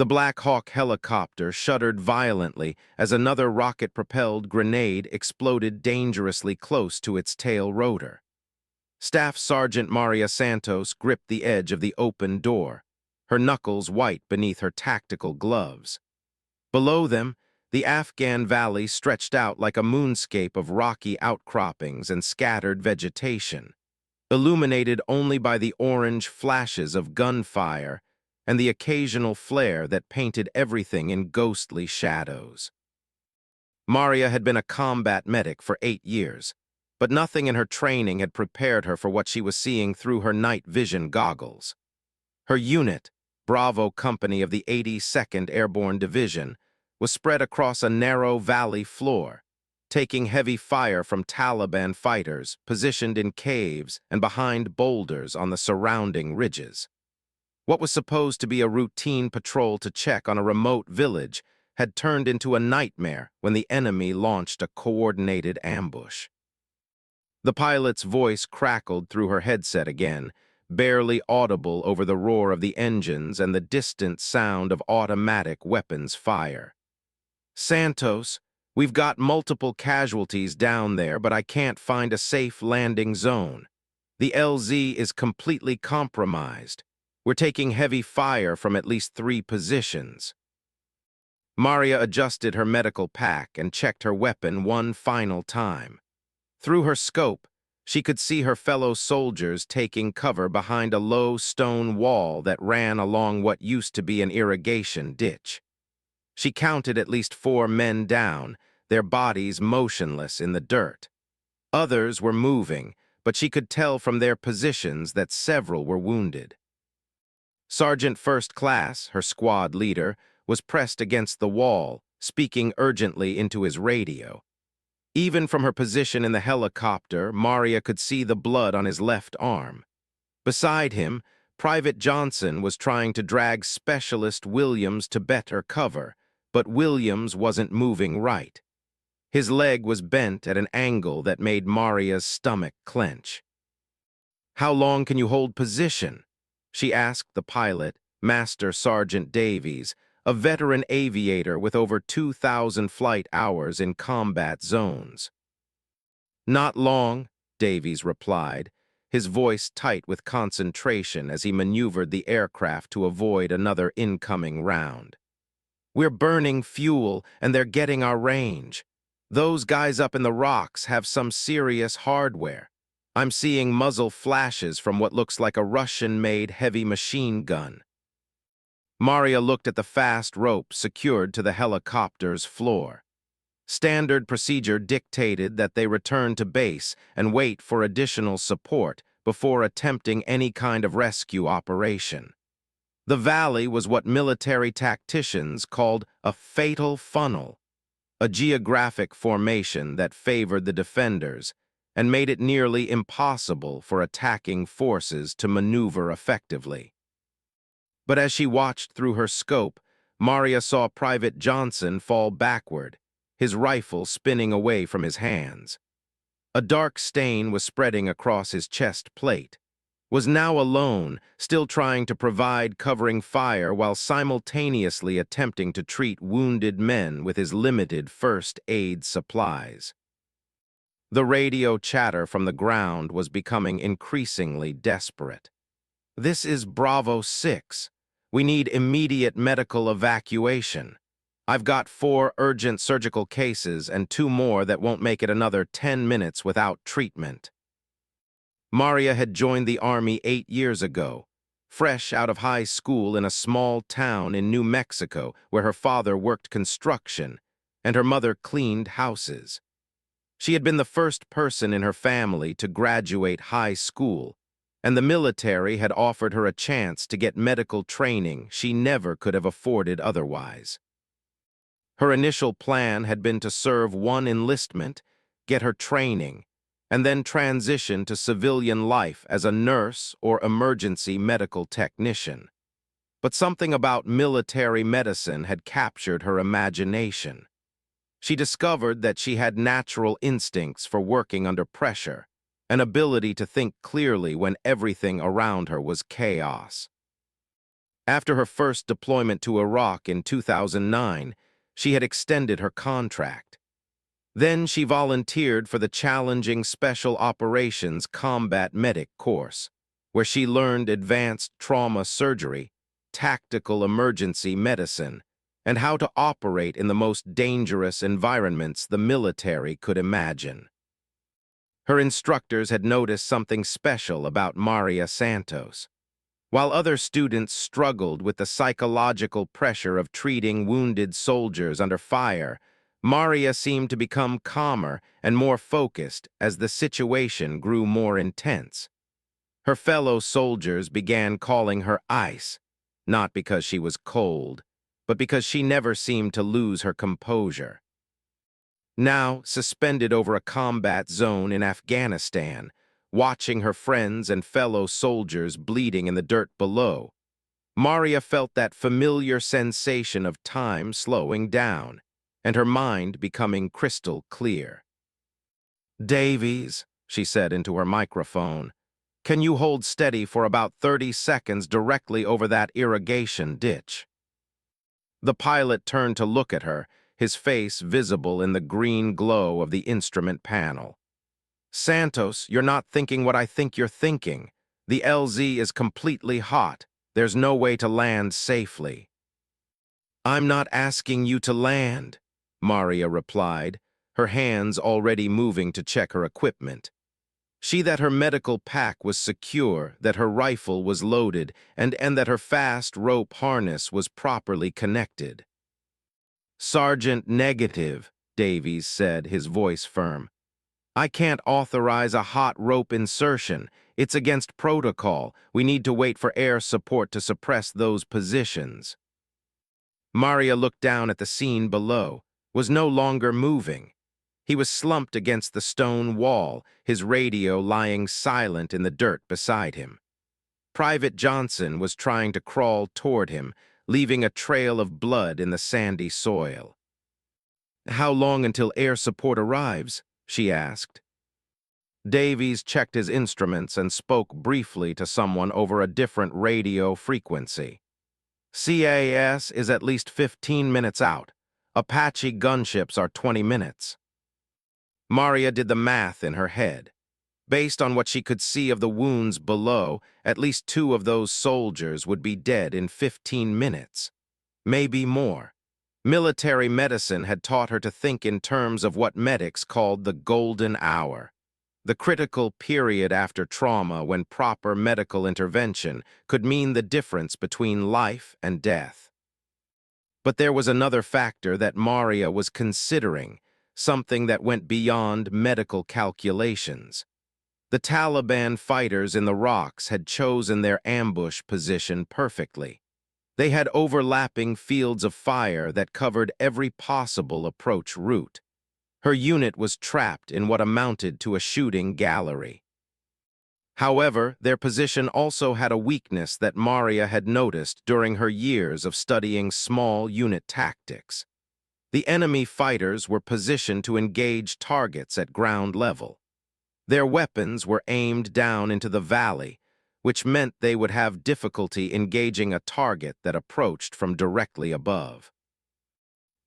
The Black Hawk helicopter shuddered violently as another rocket-propelled grenade exploded dangerously close to its tail rotor. Staff Sergeant Maria Santos gripped the edge of the open door, her knuckles white beneath her tactical gloves. Below them, the Afghan valley stretched out like a moonscape of rocky outcroppings and scattered vegetation, illuminated only by the orange flashes of gunfire and the occasional flare that painted everything in ghostly shadows. Maria had been a combat medic for 8 years, but nothing in her training had prepared her for what she was seeing through her night vision goggles. Her unit, Bravo Company of the 82nd Airborne Division, was spread across a narrow valley floor, taking heavy fire from Taliban fighters positioned in caves and behind boulders on the surrounding ridges. What was supposed to be a routine patrol to check on a remote village had turned into a nightmare when the enemy launched a coordinated ambush. The pilot's voice crackled through her headset again, barely audible over the roar of the engines and the distant sound of automatic weapons fire. "Santos, we've got multiple casualties down there, but I can't find a safe landing zone. The LZ is completely compromised. We're taking heavy fire from at least 3 positions." Maria adjusted her medical pack and checked her weapon one final time. Through her scope, she could see her fellow soldiers taking cover behind a low stone wall that ran along what used to be an irrigation ditch. She counted at least 4 men down, their bodies motionless in the dirt. Others were moving, but she could tell from their positions that several were wounded. Sergeant First Class, her squad leader, was pressed against the wall, speaking urgently into his radio. Even from her position in the helicopter, Maria could see the blood on his left arm. Beside him, Private Johnson was trying to drag Specialist Williams to better cover, but Williams wasn't moving right. His leg was bent at an angle that made Maria's stomach clench. "How long can you hold position?" she asked the pilot, Master Sergeant Davies, a veteran aviator with over 2,000 flight hours in combat zones. "Not long," Davies replied, his voice tight with concentration as he maneuvered the aircraft to avoid another incoming round. "We're burning fuel, and they're getting our range. Those guys up in the rocks have some serious hardware. I'm seeing muzzle flashes from what looks like a Russian-made heavy machine gun." Maria looked at the fast rope secured to the helicopter's floor. Standard procedure dictated that they return to base and wait for additional support before attempting any kind of rescue operation. The valley was what military tacticians called a fatal funnel, a geographic formation that favored the defenders and made it nearly impossible for attacking forces to maneuver effectively. But as she watched through her scope, Maria saw Private Johnson fall backward, his rifle spinning away from his hands. A dark stain was spreading across his chest plate. Was now alone, still trying to provide covering fire while simultaneously attempting to treat wounded men with his limited first aid supplies. The radio chatter from the ground was becoming increasingly desperate. "This is Bravo 6. We need immediate medical evacuation. I've got 4 urgent surgical cases and 2 more that won't make it another 10 minutes without treatment." Maria had joined the Army 8 years ago, fresh out of high school in a small town in New Mexico where her father worked construction and her mother cleaned houses. She had been the first person in her family to graduate high school, and the military had offered her a chance to get medical training she never could have afforded otherwise. Her initial plan had been to serve 1 enlistment, get her training, and then transition to civilian life as a nurse or emergency medical technician. But something about military medicine had captured her imagination. She discovered that she had natural instincts for working under pressure, an ability to think clearly when everything around her was chaos. After her first deployment to Iraq in 2009, she had extended her contract. Then she volunteered for the challenging Special Operations Combat Medic course, where she learned advanced trauma surgery, tactical emergency medicine, and how to operate in the most dangerous environments the military could imagine. Her instructors had noticed something special about Maria Santos. While other students struggled with the psychological pressure of treating wounded soldiers under fire, Maria seemed to become calmer and more focused as the situation grew more intense. Her fellow soldiers began calling her Ice, not because she was cold, but because she never seemed to lose her composure. Now, suspended over a combat zone in Afghanistan, watching her friends and fellow soldiers bleeding in the dirt below, Maria felt that familiar sensation of time slowing down, and her mind becoming crystal clear. "Davies," she said into her microphone, "can you hold steady for about 30 seconds directly over that irrigation ditch?" The pilot turned to look at her, his face visible in the green glow of the instrument panel. "Santos, you're not thinking what I think you're thinking. The LZ is completely hot. There's no way to land safely." "I'm not asking you to land," Maria replied, her hands already moving to check her equipment. She that her medical pack was secure, that her rifle was loaded, and that her fast rope harness was properly connected. "Sergeant Negative," Davies said, his voice firm. "I can't authorize a hot rope insertion. It's against protocol. We need to wait for air support to suppress those positions." Maria looked down at the scene below, was no longer moving. He was slumped against the stone wall, his radio lying silent in the dirt beside him. Private Johnson was trying to crawl toward him, leaving a trail of blood in the sandy soil. "How long until air support arrives?" she asked. Davies checked his instruments and spoke briefly to someone over a different radio frequency. "CAS is at least 15 minutes out. Apache gunships are 20 minutes. Maria did the math in her head. Based on what she could see of the wounds below, at least 2 of those soldiers would be dead in 15 minutes. Maybe more. Military medicine had taught her to think in terms of what medics called the golden hour, the critical period after trauma when proper medical intervention could mean the difference between life and death. But there was another factor that Maria was considering, something that went beyond medical calculations. The Taliban fighters in the rocks had chosen their ambush position perfectly. They had overlapping fields of fire that covered every possible approach route. Her unit was trapped in what amounted to a shooting gallery. However, their position also had a weakness that Maria had noticed during her years of studying small unit tactics. The enemy fighters were positioned to engage targets at ground level. Their weapons were aimed down into the valley, which meant they would have difficulty engaging a target that approached from directly above.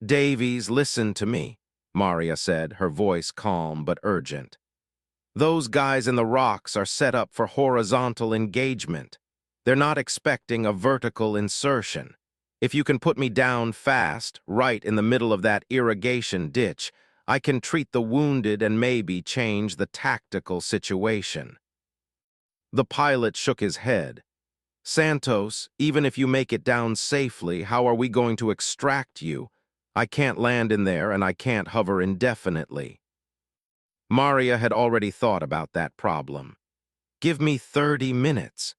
"Davies, listen to me," Maria said, her voice calm but urgent. "Those guys in the rocks are set up for horizontal engagement. They're not expecting a vertical insertion. If you can put me down fast, right in the middle of that irrigation ditch, I can treat the wounded and maybe change the tactical situation." The pilot shook his head. "Santos, even if you make it down safely, how are we going to extract you? I can't land in there and I can't hover indefinitely." Maria had already thought about that problem. "Give me 30 minutes.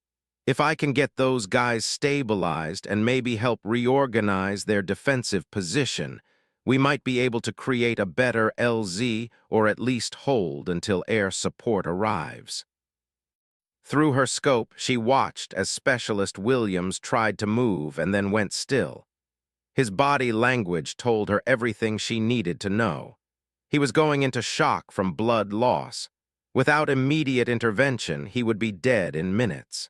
If I can get those guys stabilized and maybe help reorganize their defensive position, we might be able to create a better LZ or at least hold until air support arrives." Through her scope, she watched as Specialist Williams tried to move and then went still. His body language told her everything she needed to know. He was going into shock from blood loss. Without immediate intervention, he would be dead in minutes.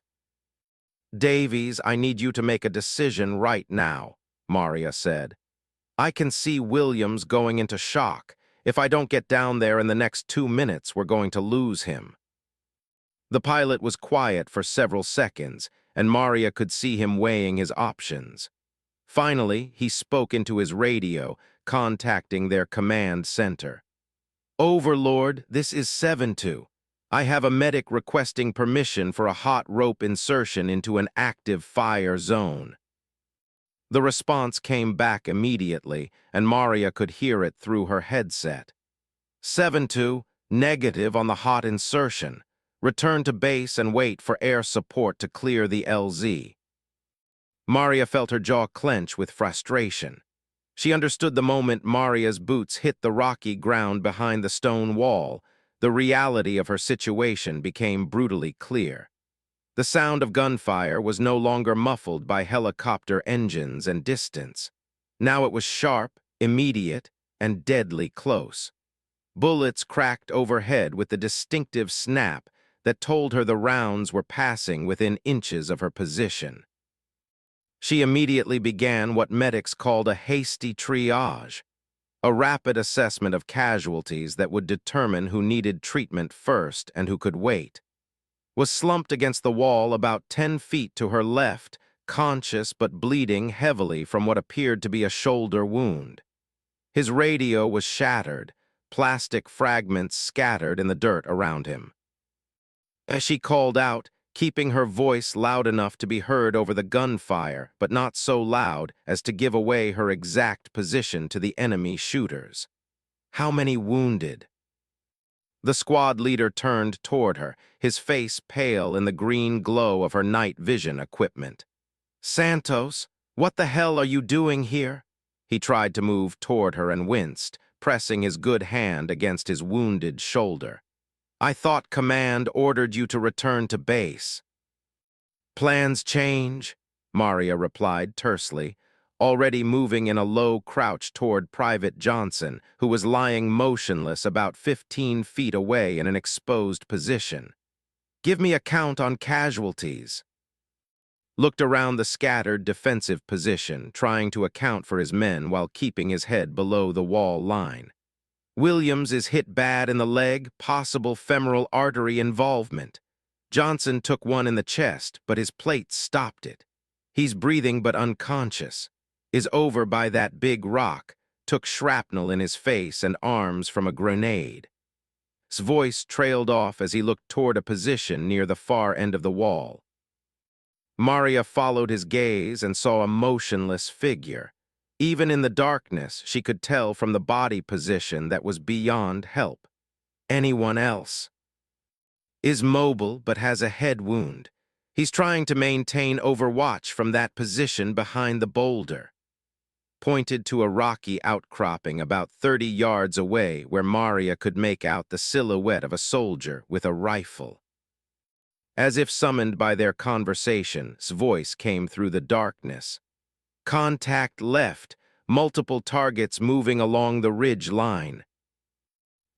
Davies, I need you to make a decision right now, Maria said. I can see Williams going into shock. If I don't get down there in the next 2 minutes, we're going to lose him. The pilot was quiet for several seconds, and Maria could see him weighing his options. Finally, he spoke into his radio, contacting their command center. Overlord, this is 7-2. I have a medic requesting permission for a hot rope insertion into an active fire zone. The response came back immediately, and Maria could hear it through her headset. 7-2, negative on the hot insertion. Return to base and wait for air support to clear the LZ. Maria felt her jaw clench with frustration. She understood the moment Maria's boots hit the rocky ground behind the stone wall. The reality of her situation became brutally clear. The sound of gunfire was no longer muffled by helicopter engines and distance. Now it was sharp, immediate, and deadly close. Bullets cracked overhead with the distinctive snap that told her the rounds were passing within inches of her position. She immediately began what medics called a hasty triage, a rapid assessment of casualties that would determine who needed treatment first and who could wait. Was slumped against the wall about 10 feet to her left, conscious but bleeding heavily from what appeared to be a shoulder wound. His radio was shattered, plastic fragments scattered in the dirt around him. As she called out, keeping her voice loud enough to be heard over the gunfire, but not so loud as to give away her exact position to the enemy shooters. How many wounded? The squad leader turned toward her, his face pale in the green glow of her night vision equipment. Santos, what the hell are you doing here? He tried to move toward her and winced, pressing his good hand against his wounded shoulder. I thought command ordered you to return to base. Plans change, Maria replied tersely, already moving in a low crouch toward Private Johnson, who was lying motionless about 15 feet away in an exposed position. Give me a count on casualties. Looked around the scattered defensive position, trying to account for his men while keeping his head below the wall line. Williams is hit bad in the leg, possible femoral artery involvement. Johnson took one in the chest, but his plate stopped it. He's breathing but unconscious. Is over by that big rock, took shrapnel in his face and arms from a grenade. His voice trailed off as he looked toward a position near the far end of the wall. Maria followed his gaze and saw a motionless figure. Even in the darkness, she could tell from the body position that was beyond help. Anyone else? Is mobile but has a head wound. He's trying to maintain overwatch from that position behind the boulder. Pointed to a rocky outcropping about 30 yards away where Maria could make out the silhouette of a soldier with a rifle. As if summoned by their conversation's voice came through the darkness. Contact left, multiple targets moving along the ridge line.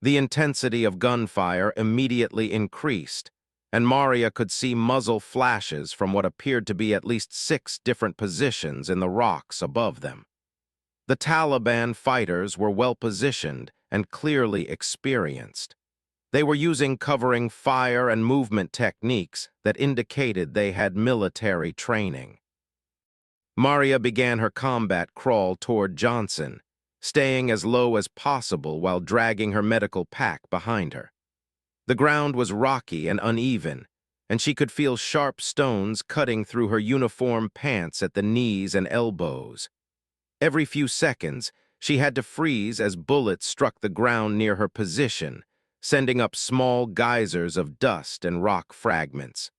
The intensity of gunfire immediately increased, and Maria could see muzzle flashes from what appeared to be at least 6 different positions in the rocks above them. The Taliban fighters were well-positioned and clearly experienced. They were using covering fire and movement techniques that indicated they had military training. Maria began her combat crawl toward Johnson, staying as low as possible while dragging her medical pack behind her. The ground was rocky and uneven, and she could feel sharp stones cutting through her uniform pants at the knees and elbows. Every few seconds, she had to freeze as bullets struck the ground near her position, sending up small geysers of dust and rock fragments.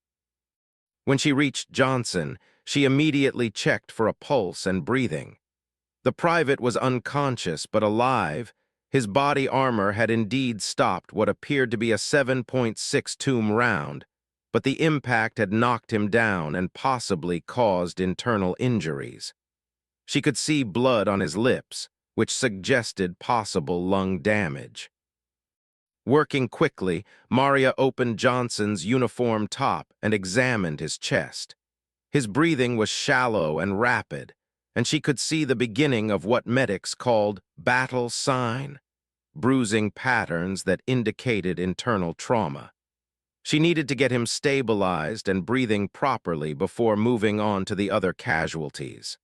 When she reached Johnson, she immediately checked for a pulse and breathing. The private was unconscious but alive. His body armor had indeed stopped what appeared to be a 7.62 round, but the impact had knocked him down and possibly caused internal injuries. She could see blood on his lips, which suggested possible lung damage. Working quickly, Maria opened Johnson's uniform top and examined his chest. His breathing was shallow and rapid, and she could see the beginning of what medics called battle sign, bruising patterns that indicated internal trauma. She needed to get him stabilized and breathing properly before moving on to the other casualties.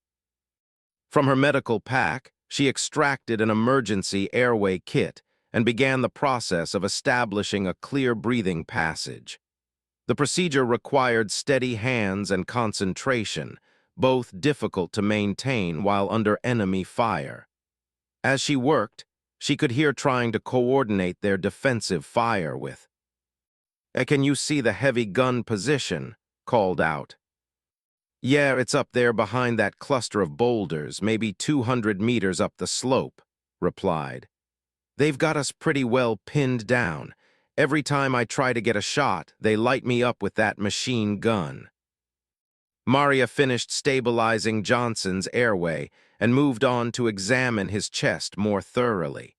From her medical pack, she extracted an emergency airway kit and began the process of establishing a clear breathing passage. The procedure required steady hands and concentration, both difficult to maintain while under enemy fire. As she worked, she could hear trying to coordinate their defensive fire with. Can you see the heavy gun position?" called out. "Yeah, it's up there behind that cluster of boulders, maybe 200 meters up the slope," replied. "They've got us pretty well pinned down. Every time I try to get a shot, they light me up with that machine gun." Maria finished stabilizing Johnson's airway and moved on to examine his chest more thoroughly.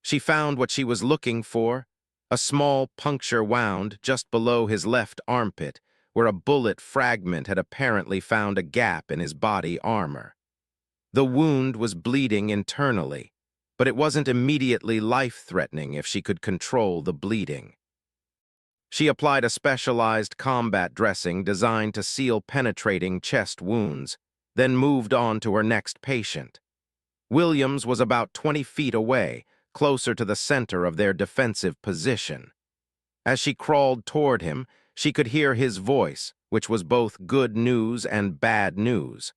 She found what she was looking for, a small puncture wound just below his left armpit, where a bullet fragment had apparently found a gap in his body armor. The wound was bleeding internally, but it wasn't immediately life-threatening if she could control the bleeding. She applied a specialized combat dressing designed to seal penetrating chest wounds, then moved on to her next patient. Williams was about 20 feet away, closer to the center of their defensive position. As she crawled toward him, she could hear his voice, which was both good news and bad news.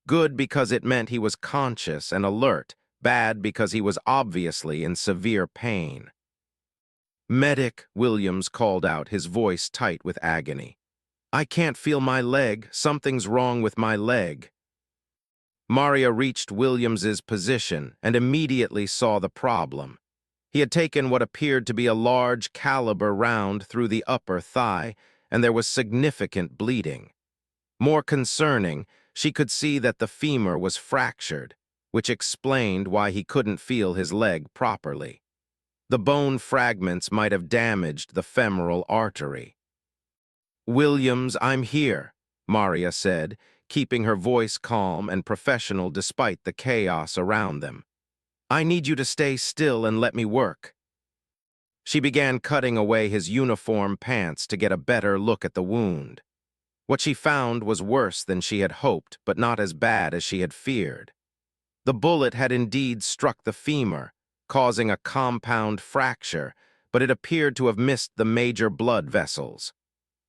Good because it meant he was conscious and alert, bad because he was obviously in severe pain. "Medic," Williams called out, his voice tight with agony. "I can't feel my leg. Something's wrong with my leg." Maria reached Williams's position and immediately saw the problem. He had taken what appeared to be a large caliber round through the upper thigh, and there was significant bleeding. More concerning, she could see that the femur was fractured, which explained why he couldn't feel his leg properly. The bone fragments might have damaged the femoral artery. "Williams, I'm here," Maria said, keeping her voice calm and professional despite the chaos around them. "I need you to stay still and let me work." She began cutting away his uniform pants to get a better look at the wound. What she found was worse than she had hoped, but not as bad as she had feared. The bullet had indeed struck the femur, causing a compound fracture, but it appeared to have missed the major blood vessels.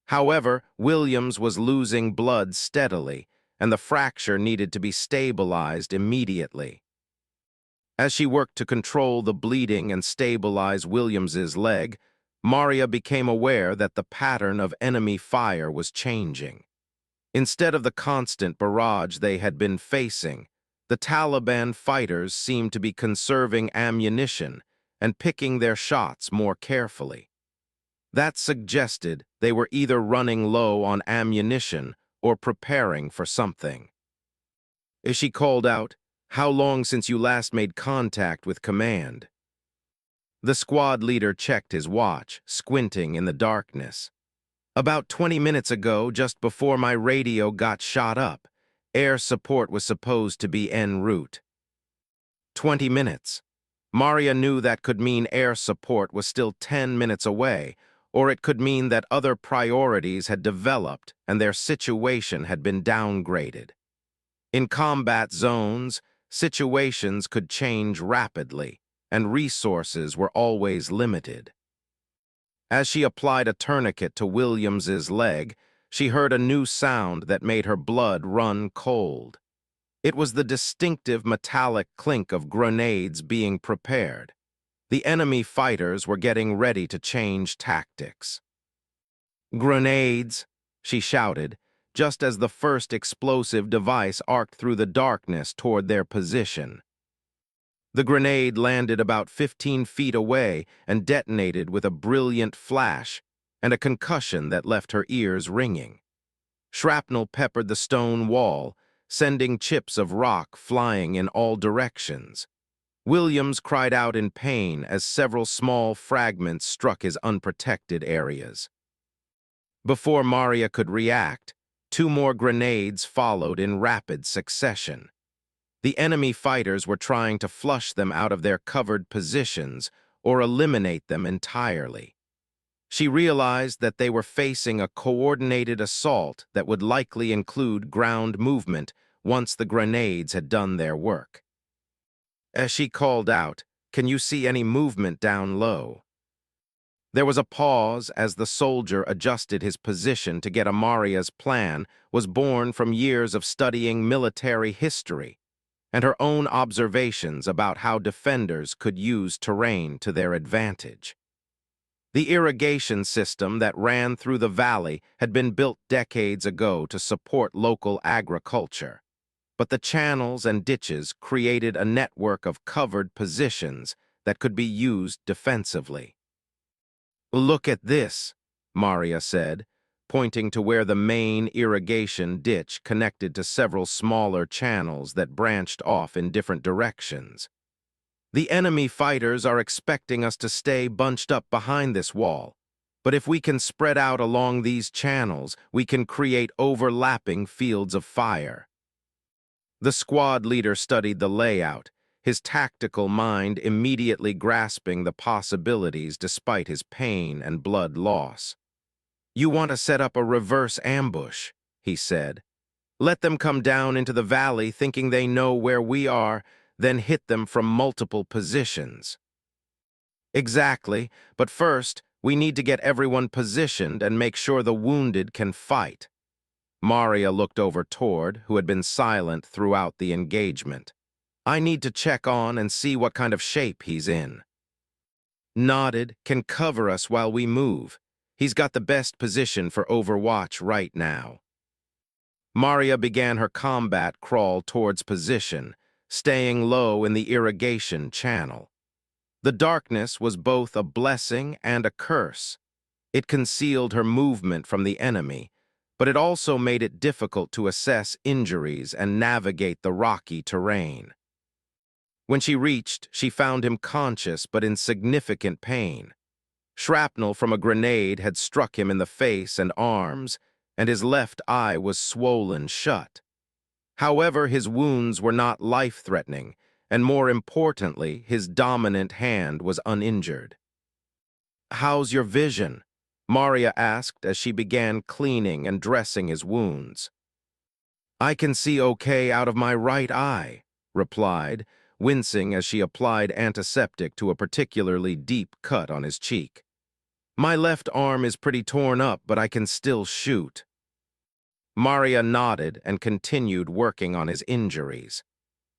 However, Williams was losing blood steadily, and the fracture needed to be stabilized immediately. As she worked to control the bleeding and stabilize Williams's leg, Maria became aware that the pattern of enemy fire was changing. Instead of the constant barrage they had been facing, the Taliban fighters seemed to be conserving ammunition and picking their shots more carefully. That suggested they were either running low on ammunition or preparing for something. As she called out, "How long since you last made contact with command?" The squad leader checked his watch, squinting in the darkness. "About 20 minutes ago, just before my radio got shot up. Air support was supposed to be en route." 20 minutes. Maria knew that could mean air support was still 10 minutes away, or it could mean that other priorities had developed and their situation had been downgraded. In combat zones, situations could change rapidly, and resources were always limited. As she applied a tourniquet to Williams's leg, she heard a new sound that made her blood run cold. It was the distinctive metallic clink of grenades being prepared. The enemy fighters were getting ready to change tactics. "Grenades!" she shouted, just as the first explosive device arced through the darkness toward their position. The grenade landed about 15 feet away and detonated with a brilliant flash and a concussion that left her ears ringing. Shrapnel peppered the stone wall, sending chips of rock flying in all directions. Williams cried out in pain as several small fragments struck his unprotected areas. Before Maria could react, 2 more grenades followed in rapid succession. The enemy fighters were trying to flush them out of their covered positions or eliminate them entirely. She realized that they were facing a coordinated assault that would likely include ground movement once the grenades had done their work. As she called out, "Can you see any movement down low?" There was a pause as the soldier adjusted his position to get Amaria's plan was born from years of studying military history and her own observations about how defenders could use terrain to their advantage. The irrigation system that ran through the valley had been built decades ago to support local agriculture, but the channels and ditches created a network of covered positions that could be used defensively. "Look at this," Maria said, pointing to where the main irrigation ditch connected to several smaller channels that branched off in different directions. "The enemy fighters are expecting us to stay bunched up behind this wall, but if we can spread out along these channels, we can create overlapping fields of fire." The squad leader studied the layout, his tactical mind immediately grasping the possibilities despite his pain and blood loss. "You want to set up a reverse ambush," he said. "Let them come down into the valley thinking they know where we are, then hit them from multiple positions." "Exactly, but first, we need to get everyone positioned and make sure the wounded can fight." Maria looked over Tord, who had been silent throughout the engagement. "I need to check on and see what kind of shape he's in." "Nodded can cover us while we move. He's got the best position for overwatch right now." Maria began her combat crawl towards position, staying low in the irrigation channel. The darkness was both a blessing and a curse. It concealed her movement from the enemy, but it also made it difficult to assess injuries and navigate the rocky terrain. When she reached, she found him conscious but in significant pain. Shrapnel from a grenade had struck him in the face and arms, and his left eye was swollen shut. However, his wounds were not life-threatening, and more importantly, his dominant hand was uninjured. "How's your vision?" Maria asked as she began cleaning and dressing his wounds. "I can see okay out of my right eye," replied, wincing as she applied antiseptic to a particularly deep cut on his cheek. "My left arm is pretty torn up, but I can still shoot." Maria nodded and continued working on his injuries.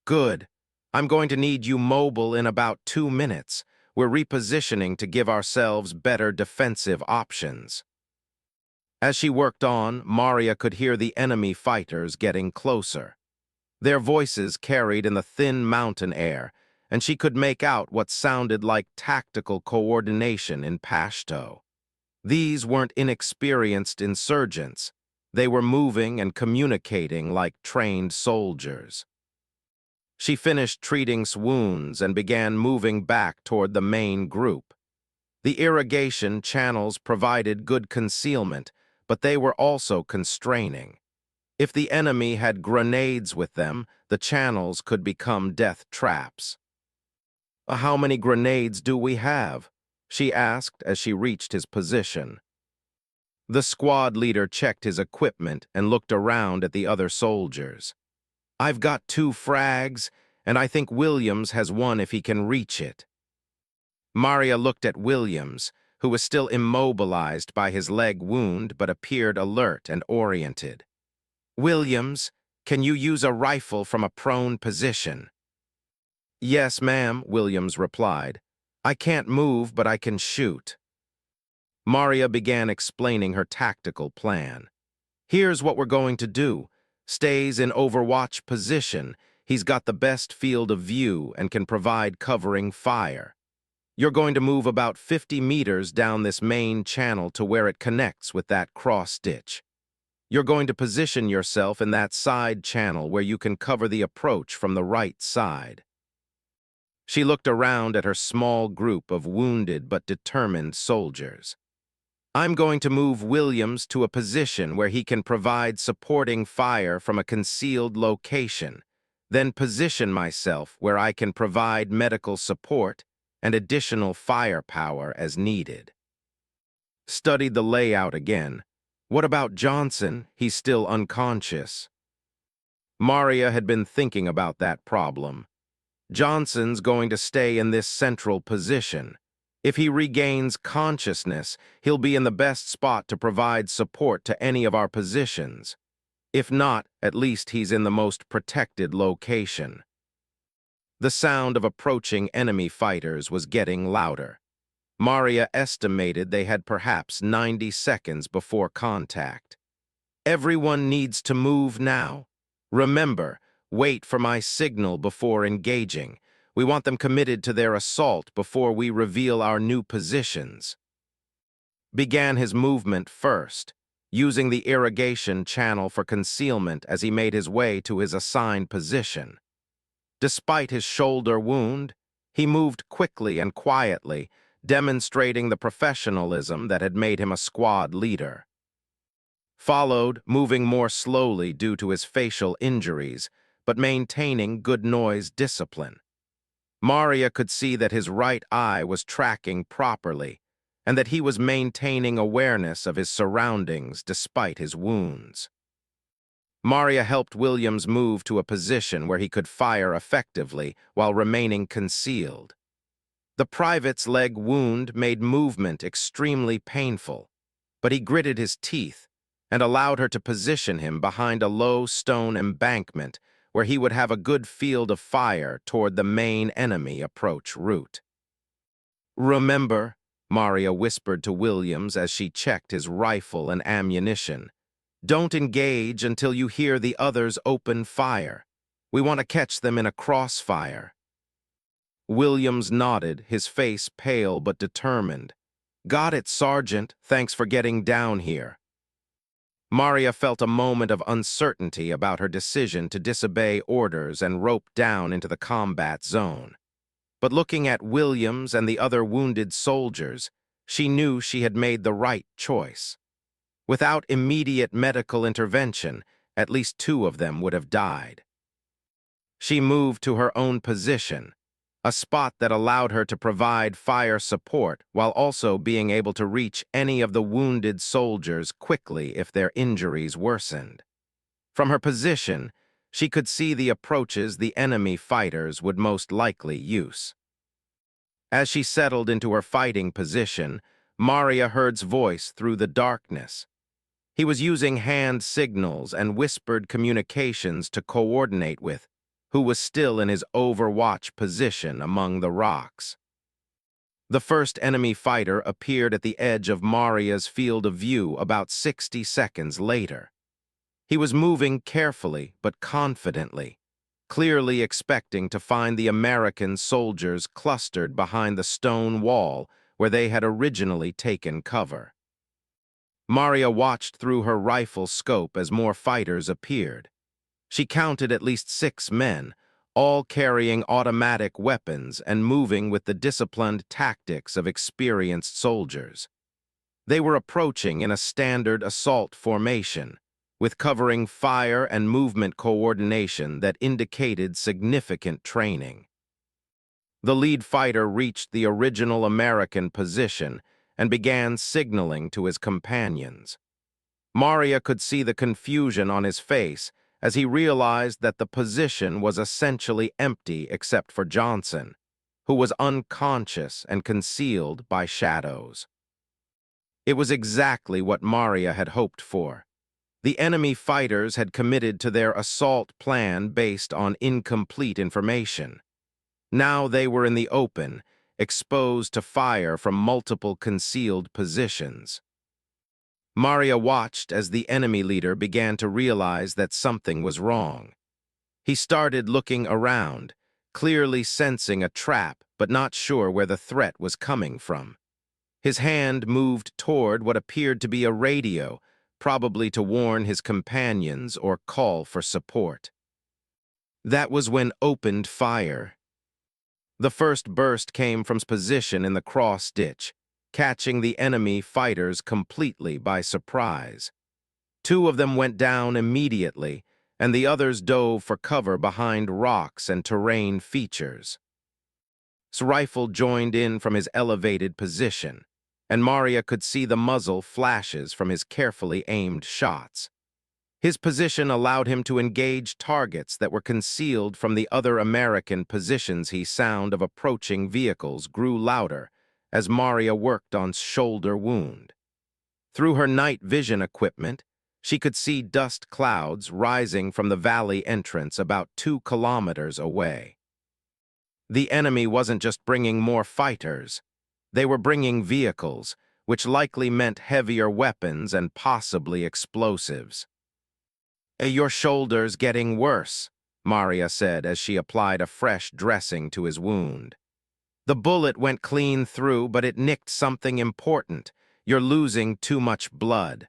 "Good. I'm going to need you mobile in about 2 minutes. We're repositioning to give ourselves better defensive options." As she worked on, Maria could hear the enemy fighters getting closer. Their voices carried in the thin mountain air, and she could make out what sounded like tactical coordination in Pashto. These weren't inexperienced insurgents. They were moving and communicating like trained soldiers. She finished treating wounds and began moving back toward the main group. The irrigation channels provided good concealment, but they were also constraining. If the enemy had grenades with them, the channels could become death traps. "How many grenades do we have?" she asked as she reached his position. The squad leader checked his equipment and looked around at the other soldiers. "I've got 2 frags, and I think Williams has one if he can reach it." Maria looked at Williams, who was still immobilized by his leg wound but appeared alert and oriented. "Williams, can you use a rifle from a prone position?" "Yes, ma'am," Williams replied. "I can't move, but I can shoot." Maria began explaining her tactical plan. "Here's what we're going to do. Stays in overwatch position. He's got the best field of view and can provide covering fire. You're going to move about 50 meters down this main channel to where it connects with that cross-ditch. You're going to position yourself in that side channel where you can cover the approach from the right side." She looked around at her small group of wounded but determined soldiers. I'm going to move Williams to a position where he can provide supporting fire from a concealed location, then position myself where I can provide medical support and additional firepower as needed. Studied the layout again. What about Johnson? He's still unconscious. Maria had been thinking about that problem. Johnson's going to stay in this central position. If he regains consciousness, he'll be in the best spot to provide support to any of our positions. If not, at least he's in the most protected location. The sound of approaching enemy fighters was getting louder. Maria estimated they had perhaps 90 seconds before contact. Everyone needs to move now. Remember, wait for my signal before engaging. We want them committed to their assault before we reveal our new positions. Began his movement first, using the irrigation channel for concealment as he made his way to his assigned position. Despite his shoulder wound, he moved quickly and quietly, demonstrating the professionalism that had made him a squad leader. Followed, moving more slowly due to his facial injuries, but maintaining good noise discipline. Maria could see that his right eye was tracking properly, and that he was maintaining awareness of his surroundings despite his wounds. Maria helped Williams move to a position where he could fire effectively while remaining concealed. The private's leg wound made movement extremely painful, but he gritted his teeth and allowed her to position him behind a low stone embankment where he would have a good field of fire toward the main enemy approach route. "Remember," Maria whispered to Williams as she checked his rifle and ammunition, "don't engage until you hear the others open fire. We want to catch them in a crossfire." Williams nodded, his face pale but determined. "Got it, Sergeant. Thanks for getting down here." Maria felt a moment of uncertainty about her decision to disobey orders and rope down into the combat zone. But looking at Williams and the other wounded soldiers, she knew she had made the right choice. Without immediate medical intervention, at least 2 of them would have died. She moved to her own position, a spot that allowed her to provide fire support while also being able to reach any of the wounded soldiers quickly if their injuries worsened. From her position, she could see the approaches the enemy fighters would most likely use. As she settled into her fighting position, Maria heard's voice through the darkness. He was using hand signals and whispered communications to coordinate with, who was still in his overwatch position among the rocks. The first enemy fighter appeared at the edge of Maria's field of view about 60 seconds later. He was moving carefully but confidently, clearly expecting to find the American soldiers clustered behind the stone wall where they had originally taken cover. Maria watched through her rifle scope as more fighters appeared. She counted at least 6 men, all carrying automatic weapons and moving with the disciplined tactics of experienced soldiers. They were approaching in a standard assault formation, with covering fire and movement coordination that indicated significant training. The lead fighter reached the original American position and began signaling to his companions. Maria could see the confusion on his face as he realized that the position was essentially empty except for Johnson, who was unconscious and concealed by shadows. It was exactly what Maria had hoped for. The enemy fighters had committed to their assault plan based on incomplete information. Now they were in the open, exposed to fire from multiple concealed positions. Maria watched as the enemy leader began to realize that something was wrong. He started looking around, clearly sensing a trap but not sure where the threat was coming from. His hand moved toward what appeared to be a radio, probably to warn his companions or call for support. That was when opened fire. The first burst came from his position in the cross ditch. catching the enemy fighters completely by surprise. Two of them went down immediately, and the others dove for cover behind rocks and terrain features. His rifle joined in from his elevated position, and Maria could see the muzzle flashes from his carefully aimed shots. His position allowed him to engage targets that were concealed from the other American positions. The sound of approaching vehicles grew louder as Maria worked on shoulder wound. Through her night vision equipment, she could see dust clouds rising from the valley entrance about 2 kilometers away. The enemy wasn't just bringing more fighters. They were bringing vehicles, which likely meant heavier weapons and possibly explosives. Your shoulder's getting worse," Maria said as she applied a fresh dressing to his wound. "The bullet went clean through, but it nicked something important. You're losing too much blood."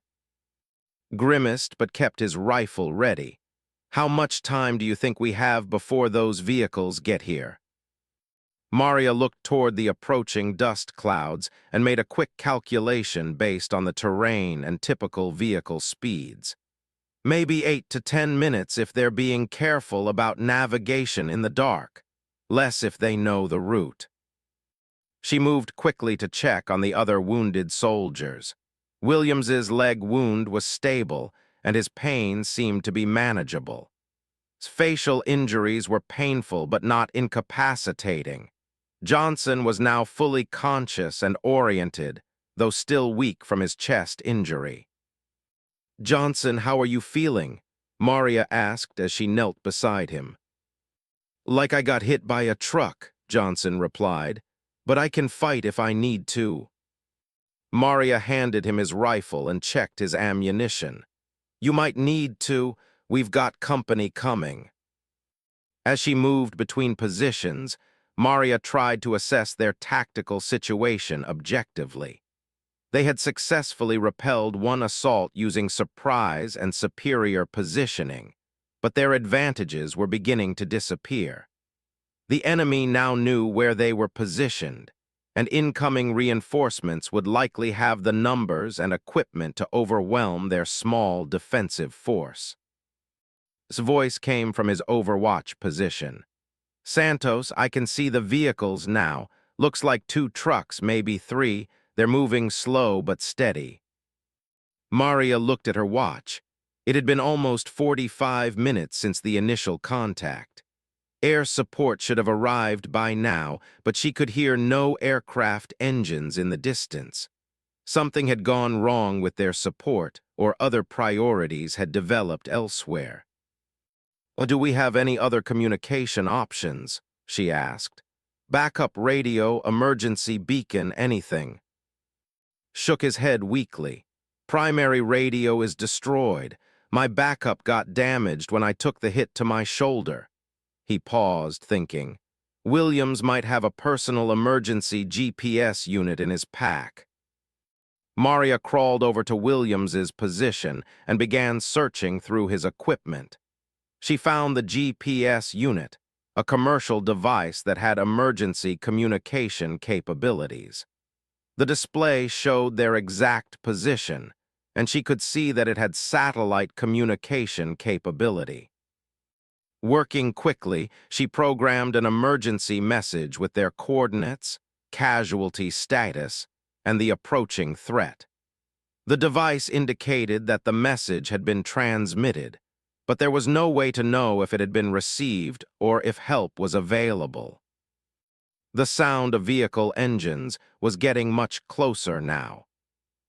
Grimaced but kept his rifle ready. "How much time do you think we have before those vehicles get here?" Maria looked toward the approaching dust clouds and made a quick calculation based on the terrain and typical vehicle speeds. Maybe 8 to 10 minutes if they're being careful about navigation in the dark, less if they know the route. She moved quickly to check on the other wounded soldiers. Williams's leg wound was stable, and his pain seemed to be manageable. His facial injuries were painful but not incapacitating. Johnson was now fully conscious and oriented, though still weak from his chest injury. "Johnson, how are you feeling?" Maria asked as she knelt beside him. "Like I got hit by a truck," Johnson replied, "but I can fight if I need to." Maria handed him his rifle and checked his ammunition. "You might need to. We've got company coming." As she moved between positions, Maria tried to assess their tactical situation objectively. They had successfully repelled one assault using surprise and superior positioning, but their advantages were beginning to disappear. The enemy now knew where they were positioned, and incoming reinforcements would likely have the numbers and equipment to overwhelm their small defensive force. His voice came from his overwatch position. "Santos, I can see the vehicles now. Looks like 2 trucks, maybe 3. They're moving slow but steady." Maria looked at her watch. It had been almost 45 minutes since the initial contact. Air support should have arrived by now, but she could hear no aircraft engines in the distance. Something had gone wrong with their support, or other priorities had developed elsewhere. "Do we have any other communication options?" she asked. "Backup radio, emergency beacon, anything." Shook his head weakly. "Primary radio is destroyed. My backup got damaged when I took the hit to my shoulder." He paused, thinking. Williams might have a personal emergency GPS unit in his pack. Maria crawled over to Williams's position and began searching through his equipment. She found the GPS unit, a commercial device that had emergency communication capabilities. The display showed their exact position, and she could see that it had satellite communication capability. Working quickly, she programmed an emergency message with their coordinates, casualty status, and the approaching threat. The device indicated that the message had been transmitted, but there was no way to know if it had been received or if help was available. The sound of vehicle engines was getting much closer now.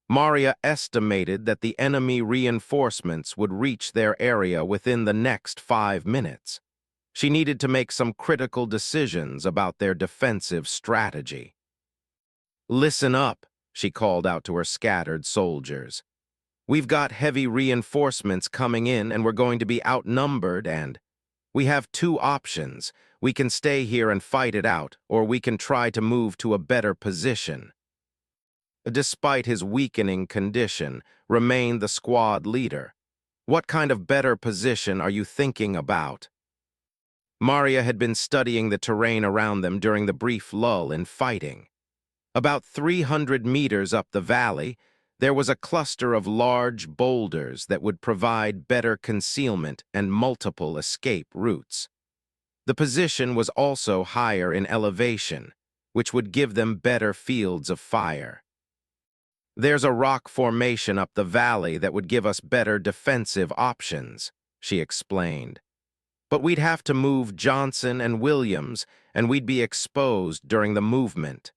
Maria estimated that the enemy reinforcements would reach their area within the next 5 minutes. She needed to make some critical decisions about their defensive strategy. "Listen up," she called out to her scattered soldiers. "We've got heavy reinforcements coming in and we're going to be outnumbered, and we have 2 options. We can stay here and fight it out, or we can try to move to a better position." Despite his weakening condition, remained the squad leader. "What kind of better position are you thinking about?" Maria had been studying the terrain around them during the brief lull in fighting. About 300 meters up the valley, there was a cluster of large boulders that would provide better concealment and multiple escape routes. The position was also higher in elevation, which would give them better fields of fire. "There's a rock formation up the valley that would give us better defensive options," she explained. "But we'd have to move Johnson and Williams, and we'd be exposed during the movement."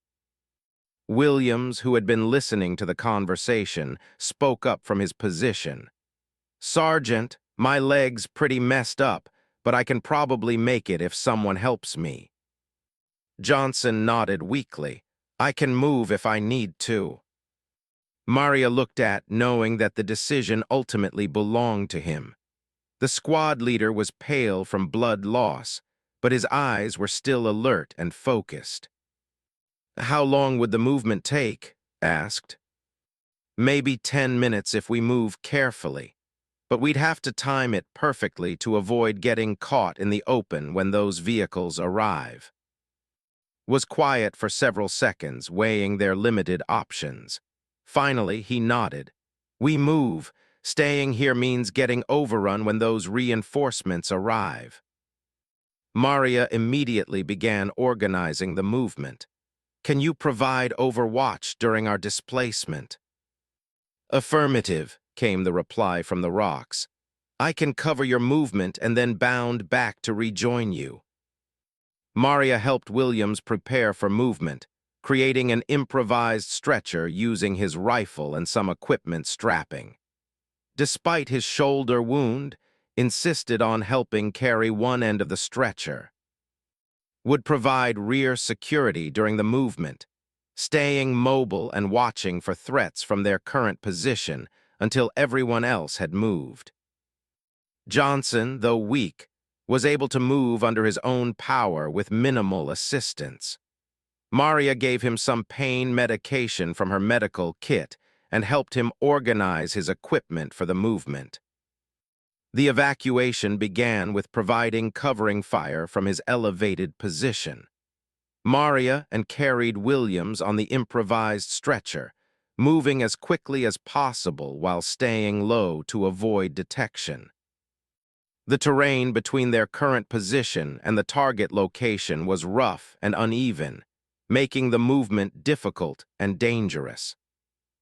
Williams, who had been listening to the conversation, spoke up from his position. "Sergeant, my leg's pretty messed up, but I can probably make it if someone helps me." Johnson nodded weakly. "I can move if I need to." Maria looked at, knowing that the decision ultimately belonged to him. The squad leader was pale from blood loss, but his eyes were still alert and focused. "How long would the movement take?" asked. "Maybe 10 minutes if we move carefully, but we'd have to time it perfectly to avoid getting caught in the open when those vehicles arrive." Was quiet for several seconds, weighing their limited options. Finally, he nodded. "We move. Staying here means getting overrun when those reinforcements arrive." Maria immediately began organizing the movement. "Can you provide overwatch during our displacement?" "Affirmative," came the reply from the rocks. "I can cover your movement and then bound back to rejoin you." Maria helped Williams prepare for movement, creating an improvised stretcher using his rifle and some equipment strapping. Despite his shoulder wound, insisted on helping carry one end of the stretcher. Would provide rear security during the movement, staying mobile and watching for threats from their current position until everyone else had moved. Johnson, though weak, was able to move under his own power with minimal assistance. Maria gave him some pain medication from her medical kit and helped him organize his equipment for the movement. The evacuation began with providing covering fire from his elevated position. Maria and carried Williams on the improvised stretcher, moving as quickly as possible while staying low to avoid detection. The terrain between their current position and the target location was rough and uneven, making the movement difficult and dangerous.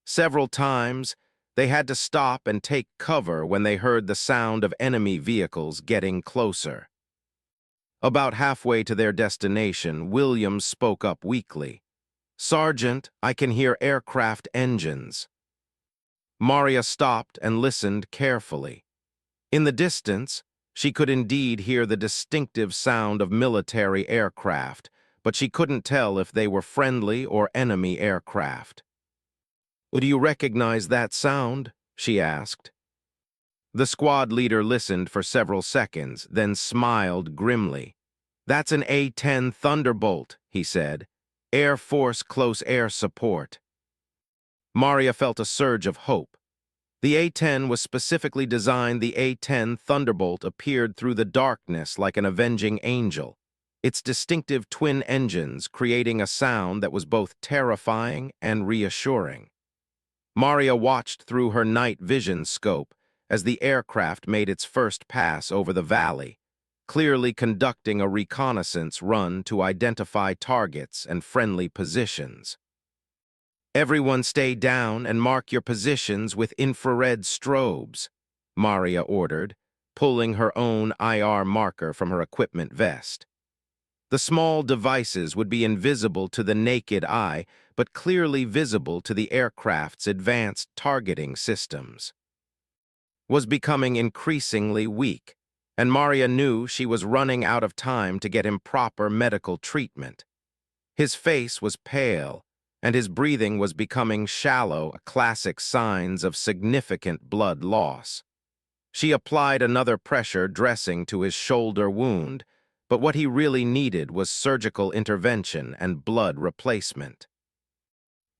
Several times, they had to stop and take cover when they heard the sound of enemy vehicles getting closer. About halfway to their destination, Williams spoke up weakly. "Sergeant, I can hear aircraft engines." Maria stopped and listened carefully. In the distance, she could indeed hear the distinctive sound of military aircraft, but she couldn't tell if they were friendly or enemy aircraft. "Do you recognize that sound?" she asked. The squad leader listened for several seconds, then smiled grimly. "That's an A-10 Thunderbolt," he said. "Air Force Close Air Support." Maria felt a surge of hope. The A-10 was specifically designed. The A-10 Thunderbolt appeared through the darkness like an avenging angel, its distinctive twin engines creating a sound that was both terrifying and reassuring. Maria watched through her night vision scope as the aircraft made its first pass over the valley, clearly conducting a reconnaissance run to identify targets and friendly positions. "Everyone stay down and mark your positions with infrared strobes," Maria ordered, pulling her own IR marker from her equipment vest. The small devices would be invisible to the naked eye, but clearly visible to the aircraft's advanced targeting systems. Was becoming increasingly weak, and Maria knew she was running out of time to get him proper medical treatment. His face was pale, and his breathing was becoming shallow, classic signs of significant blood loss. She applied another pressure dressing to his shoulder wound, but what he really needed was surgical intervention and blood replacement.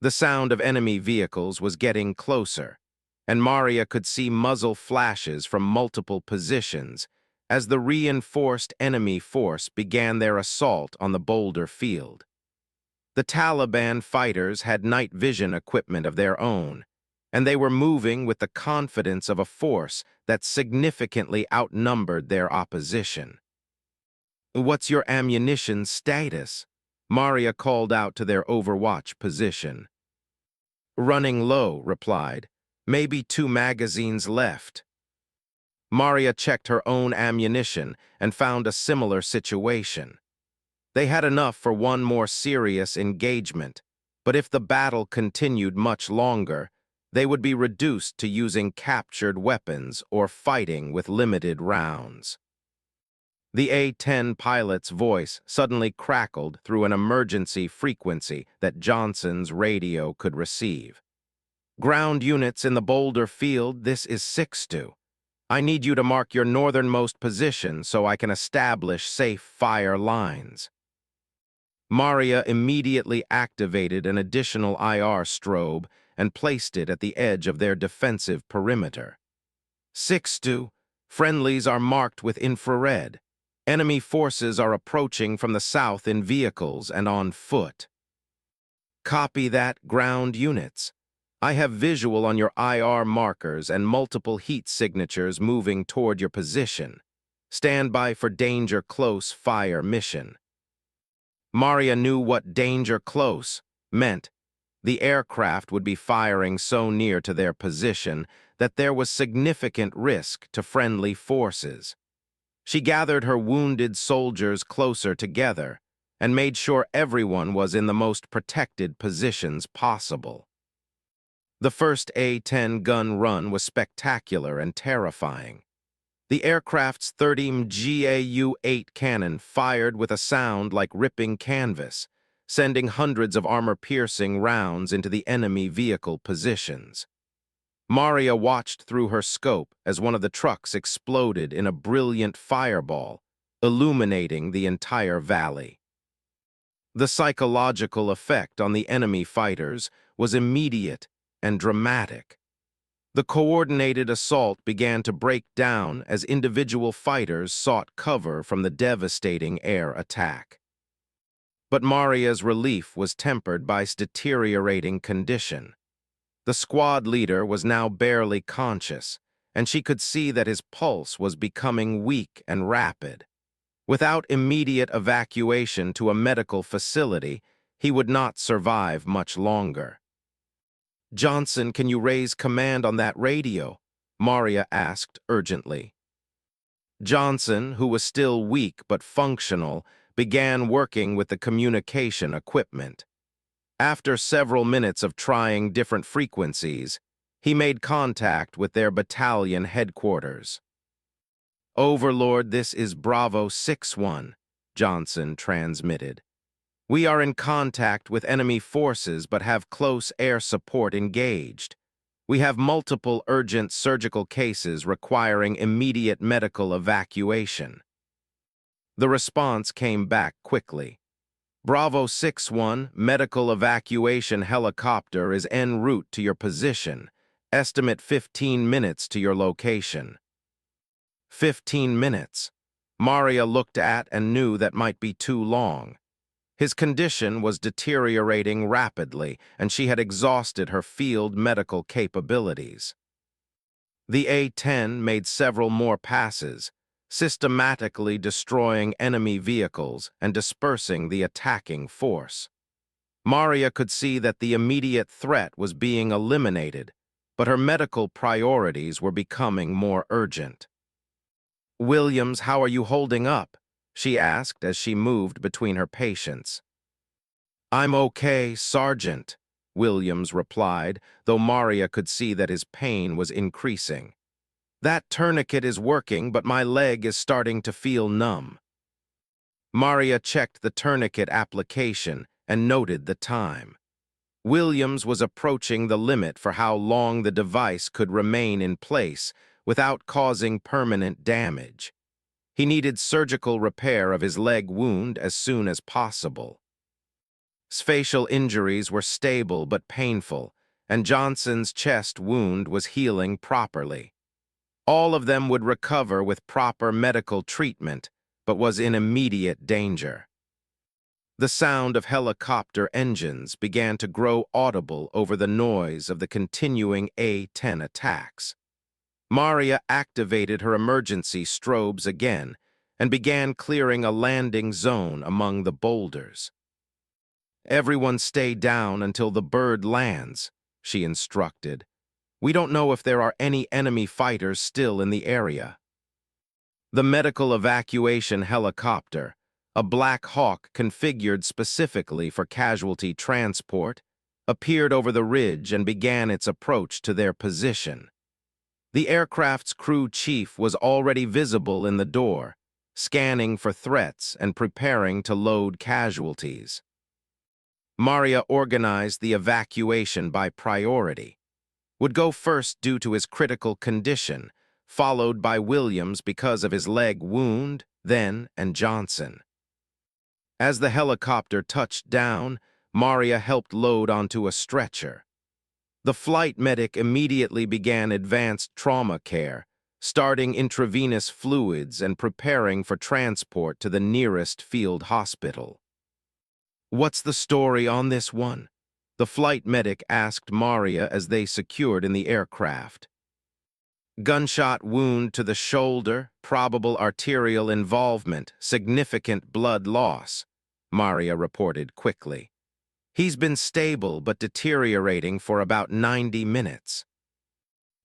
The sound of enemy vehicles was getting closer, and Maria could see muzzle flashes from multiple positions as the reinforced enemy force began their assault on the boulder field. The Taliban fighters had night vision equipment of their own, and they were moving with the confidence of a force that significantly outnumbered their opposition. "What's your ammunition status?" Maria called out to their overwatch position. "Running low," replied. "Maybe 2 magazines left." Maria checked her own ammunition and found a similar situation. They had enough for one more serious engagement, but if the battle continued much longer, they would be reduced to using captured weapons or fighting with limited rounds. The A-10 pilot's voice suddenly crackled through an emergency frequency that Johnson's radio could receive. "Ground units in the Boulder Field, this is 6-2. I need you to mark your northernmost position so I can establish safe fire lines." Maria immediately activated an additional IR strobe and placed it at the edge of their defensive perimeter. 6-2, friendlies are marked with infrared. Enemy forces are approaching from the south in vehicles and on foot. Copy that, ground units. I have visual on your IR markers and multiple heat signatures moving toward your position. Stand by for danger close fire mission. Maria knew what danger close meant. The aircraft would be firing so near to their position that there was significant risk to friendly forces. She gathered her wounded soldiers closer together and made sure everyone was in the most protected positions possible. The first A-10 gun run was spectacular and terrifying. The aircraft's 30 GAU-8 cannon fired with a sound like ripping canvas, sending hundreds of armor-piercing rounds into the enemy vehicle positions. Maria watched through her scope as one of the trucks exploded in a brilliant fireball, illuminating the entire valley. The psychological effect on the enemy fighters was immediate and dramatic. The coordinated assault began to break down as individual fighters sought cover from the devastating air attack. But Maria's relief was tempered by deteriorating condition. The squad leader was now barely conscious, and she could see that his pulse was becoming weak and rapid. Without immediate evacuation to a medical facility, he would not survive much longer. "Johnson, can you raise command on that radio?" Maria asked urgently. Johnson, who was still weak but functional, began working with the communication equipment. After several minutes of trying different frequencies, he made contact with their battalion headquarters. "Overlord, this is Bravo 6-1, Johnson transmitted. "We are in contact with enemy forces but have close air support engaged. We have multiple urgent surgical cases requiring immediate medical evacuation." The response came back quickly. "Bravo 6-1, medical evacuation helicopter is en route to your position. Estimate 15 minutes to your location." 15 minutes. Maria looked at and knew that might be too long. His condition was deteriorating rapidly, and she had exhausted her field medical capabilities. The A-10 made several more passes, systematically destroying enemy vehicles and dispersing the attacking force. Maria could see that the immediate threat was being eliminated, but her medical priorities were becoming more urgent. "Williams, how are you holding up?" she asked as she moved between her patients. "I'm okay, Sergeant," Williams replied, though Maria could see that his pain was increasing. "That tourniquet is working, but my leg is starting to feel numb." Maria checked the tourniquet application and noted the time. Williams was approaching the limit for how long the device could remain in place without causing permanent damage. He needed surgical repair of his leg wound as soon as possible. Facial injuries were stable but painful, and Johnson's chest wound was healing properly. All of them would recover with proper medical treatment, but was in immediate danger. The sound of helicopter engines began to grow audible over the noise of the continuing A-10 attacks. Maria activated her emergency strobes again and began clearing a landing zone among the boulders. "Everyone stay down until the bird lands," she instructed. "We don't know if there are any enemy fighters still in the area." The medical evacuation helicopter, a Black Hawk configured specifically for casualty transport, appeared over the ridge and began its approach to their position. The aircraft's crew chief was already visible in the door, scanning for threats and preparing to load casualties. Maria organized the evacuation by priority. Would go first due to his critical condition, followed by Williams because of his leg wound, then and Johnson. As the helicopter touched down, Maria helped load onto a stretcher. The flight medic immediately began advanced trauma care, starting intravenous fluids and preparing for transport to the nearest field hospital. "What's the story on this one?" the flight medic asked Maria as they secured in the aircraft. "Gunshot wound to the shoulder, probable arterial involvement, significant blood loss," Maria reported quickly. "He's been stable but deteriorating for about 90 minutes.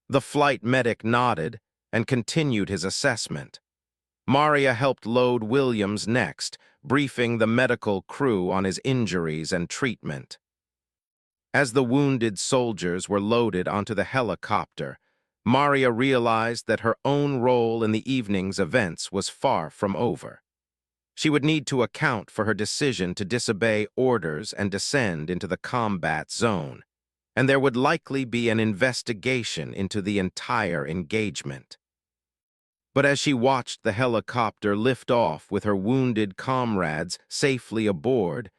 The flight medic nodded and continued his assessment. Maria helped load Williams next, briefing the medical crew on his injuries and treatment. As the wounded soldiers were loaded onto the helicopter, Maria realized that her own role in the evening's events was far from over. She would need to account for her decision to disobey orders and descend into the combat zone, and there would likely be an investigation into the entire engagement. But as she watched the helicopter lift off with her wounded comrades safely aboard,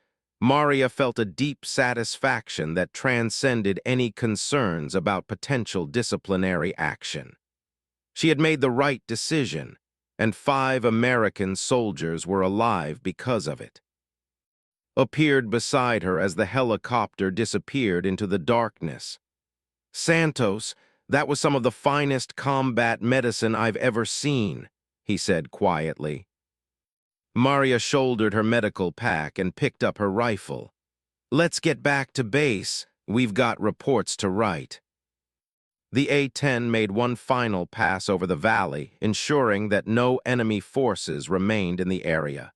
Maria felt a deep satisfaction that transcended any concerns about potential disciplinary action. She had made the right decision, and 5 American soldiers were alive because of it. Appeared beside her as the helicopter disappeared into the darkness. "Santos, that was some of the finest combat medicine I've ever seen," he said quietly. Maria shouldered her medical pack and picked up her rifle. "Let's get back to base. We've got reports to write." The A-10 made one final pass over the valley, ensuring that no enemy forces remained in the area.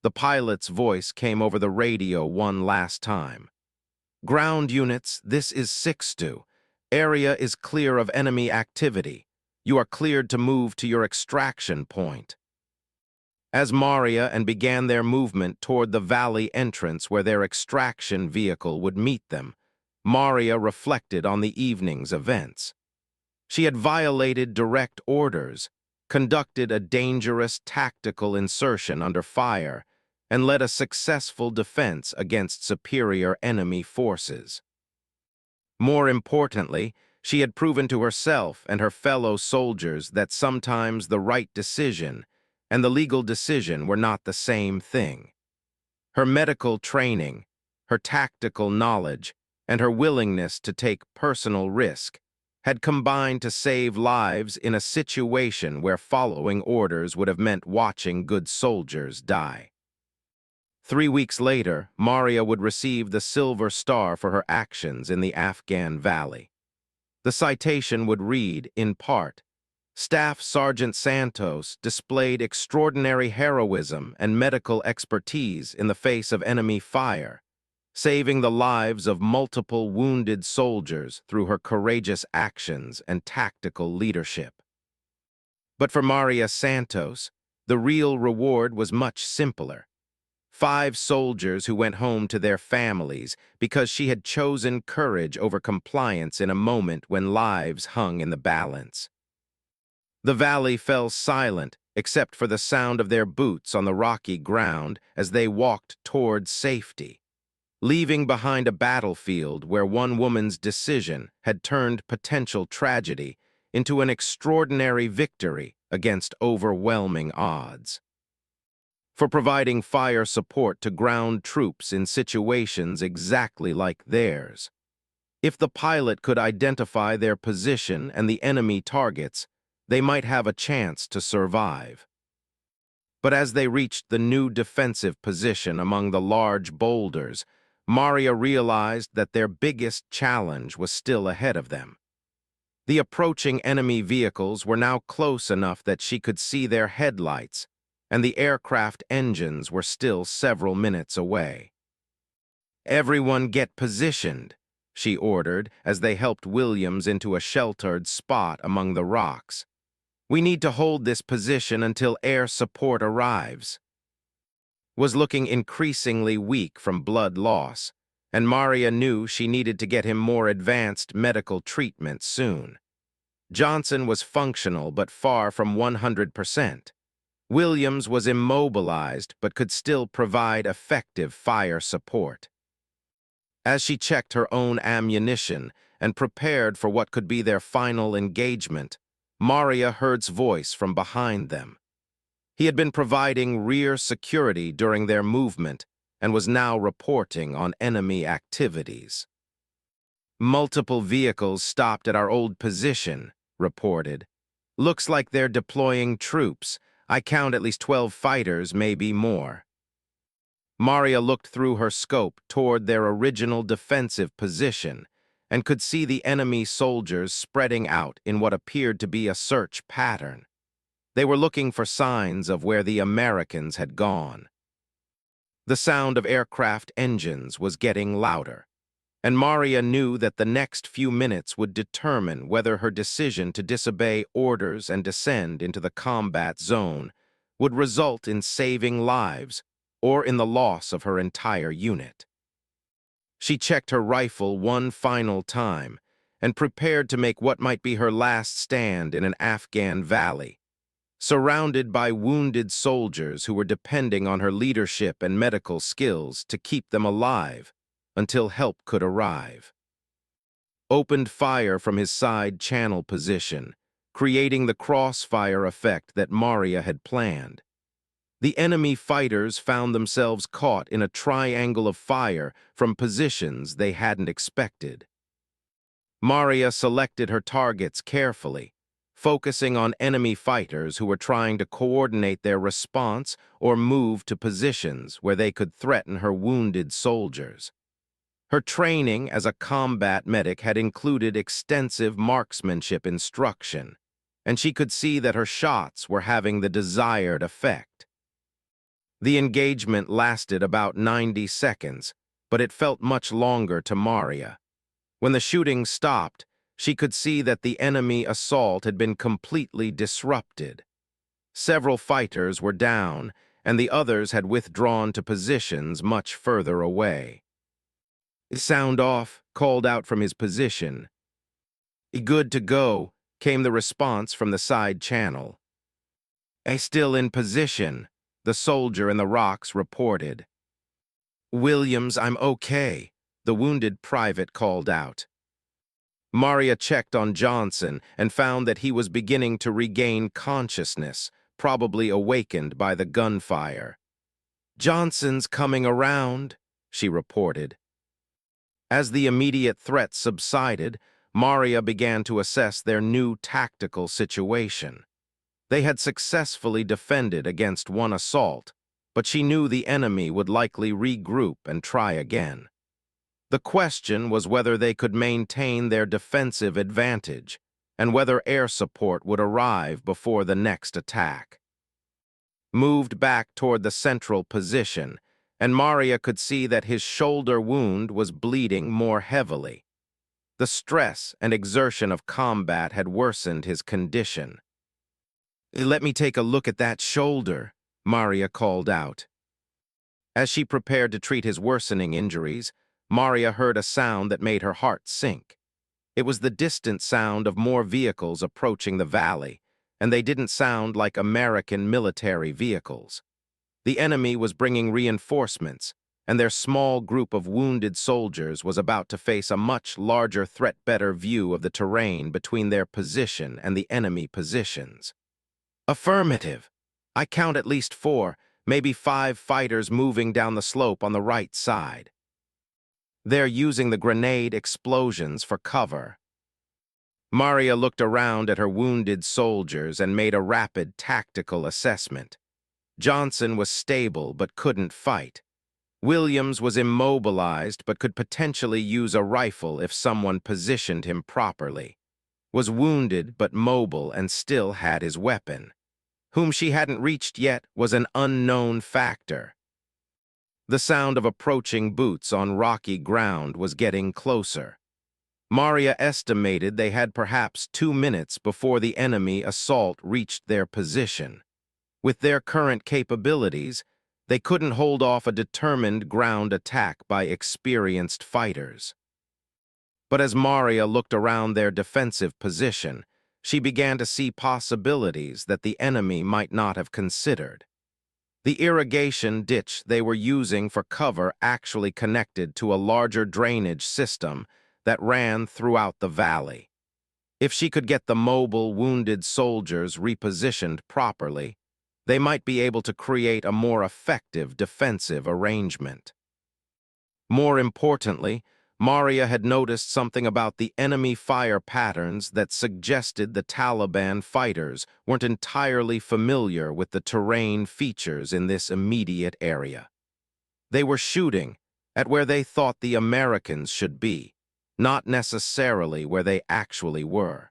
The pilot's voice came over the radio one last time. "Ground units, this is Sixto. Area is clear of enemy activity. You are cleared to move to your extraction point." As Maria and began their movement toward the valley entrance where their extraction vehicle would meet them, Maria reflected on the evening's events. She had violated direct orders, conducted a dangerous tactical insertion under fire, and led a successful defense against superior enemy forces. More importantly, she had proven to herself and her fellow soldiers that sometimes the right decision and the legal decision were not the same thing. Her medical training, her tactical knowledge, and her willingness to take personal risk had combined to save lives in a situation where following orders would have meant watching good soldiers die. 3 weeks later, Maria would receive the Silver Star for her actions in the Afghan Valley. The citation would read, in part, "Staff Sergeant Santos displayed extraordinary heroism and medical expertise in the face of enemy fire, saving the lives of multiple wounded soldiers through her courageous actions and tactical leadership." But for Maria Santos, the real reward was much simpler. 5 soldiers who went home to their families because she had chosen courage over compliance in a moment when lives hung in the balance. The valley fell silent except for the sound of their boots on the rocky ground as they walked toward safety, leaving behind a battlefield where one woman's decision had turned potential tragedy into an extraordinary victory against overwhelming odds. for providing fire support to ground troops in situations exactly like theirs. If the pilot could identify their position and the enemy targets, they might have a chance to survive. But as they reached the new defensive position among the large boulders, Maria realized that their biggest challenge was still ahead of them. The approaching enemy vehicles were now close enough that she could see their headlights, and the aircraft engines were still several minutes away. "Everyone get positioned," she ordered as they helped Williams into a sheltered spot among the rocks. "We need to hold this position until air support arrives." Was looking increasingly weak from blood loss, and Maria knew she needed to get him more advanced medical treatment soon. Johnson was functional but far from 100%. Williams was immobilized but could still provide effective fire support. As she checked her own ammunition and prepared for what could be their final engagement, Maria heard's voice from behind them. He had been providing rear security during their movement and was now reporting on enemy activities. "Multiple vehicles stopped at our old position," reported. "Looks like they're deploying troops. I count at least 12 fighters, maybe more." Maria looked through her scope toward their original defensive position and could see the enemy soldiers spreading out in what appeared to be a search pattern. They were looking for signs of where the Americans had gone. The sound of aircraft engines was getting louder, and Maria knew that the next few minutes would determine whether her decision to disobey orders and descend into the combat zone would result in saving lives or in the loss of her entire unit. She checked her rifle one final time and prepared to make what might be her last stand in an Afghan valley, surrounded by wounded soldiers who were depending on her leadership and medical skills to keep them alive until help could arrive. Opened fire from his side channel position, creating the crossfire effect that Maria had planned. The enemy fighters found themselves caught in a triangle of fire from positions they hadn't expected. Maria selected her targets carefully, focusing on enemy fighters who were trying to coordinate their response or move to positions where they could threaten her wounded soldiers. Her training as a combat medic had included extensive marksmanship instruction, and she could see that her shots were having the desired effect. The engagement lasted about 90 seconds, but it felt much longer to Maria. When the shooting stopped, she could see that the enemy assault had been completely disrupted. Several fighters were down, and the others had withdrawn to positions much further away. "Sound off," called out from his position. "Good to go," came the response from the side channel. "Still in position," the soldier in the rocks reported. "Williams, I'm okay," the wounded private called out. Maria checked on Johnson and found that he was beginning to regain consciousness, probably awakened by the gunfire. "Johnson's coming around," she reported. As the immediate threat subsided, Maria began to assess their new tactical situation. They had successfully defended against one assault, but she knew the enemy would likely regroup and try again. The question was whether they could maintain their defensive advantage and whether air support would arrive before the next attack. Moved back toward the central position, and Maria could see that his shoulder wound was bleeding more heavily. The stress and exertion of combat had worsened his condition. "Let me take a look at that shoulder," Maria called out. As she prepared to treat his worsening injuries, Maria heard a sound that made her heart sink. It was the distant sound of more vehicles approaching the valley, and they didn't sound like American military vehicles. The enemy was bringing reinforcements, and their small group of wounded soldiers was about to face a much larger threat. Better view of the terrain between their position and the enemy positions. "Affirmative. I count at least 4, maybe 5 fighters moving down the slope on the right side. They're using the grenade explosions for cover. Maria looked around at her wounded soldiers and made a rapid tactical assessment. Johnson was stable but couldn't fight. Williams was immobilized but could potentially use a rifle if someone positioned him properly. Was wounded but mobile and still had his weapon. Whom she hadn't reached yet was an unknown factor. The sound of approaching boots on rocky ground was getting closer. Maria estimated they had perhaps 2 minutes before the enemy assault reached their position. With their current capabilities, they couldn't hold off a determined ground attack by experienced fighters. But as Maria looked around their defensive position, she began to see possibilities that the enemy might not have considered. The irrigation ditch they were using for cover actually connected to a larger drainage system that ran throughout the valley. If she could get the mobile, wounded soldiers repositioned properly, they might be able to create a more effective defensive arrangement. More importantly, Maria had noticed something about the enemy fire patterns that suggested the Taliban fighters weren't entirely familiar with the terrain features in this immediate area. They were shooting at where they thought the Americans should be, not necessarily where they actually were.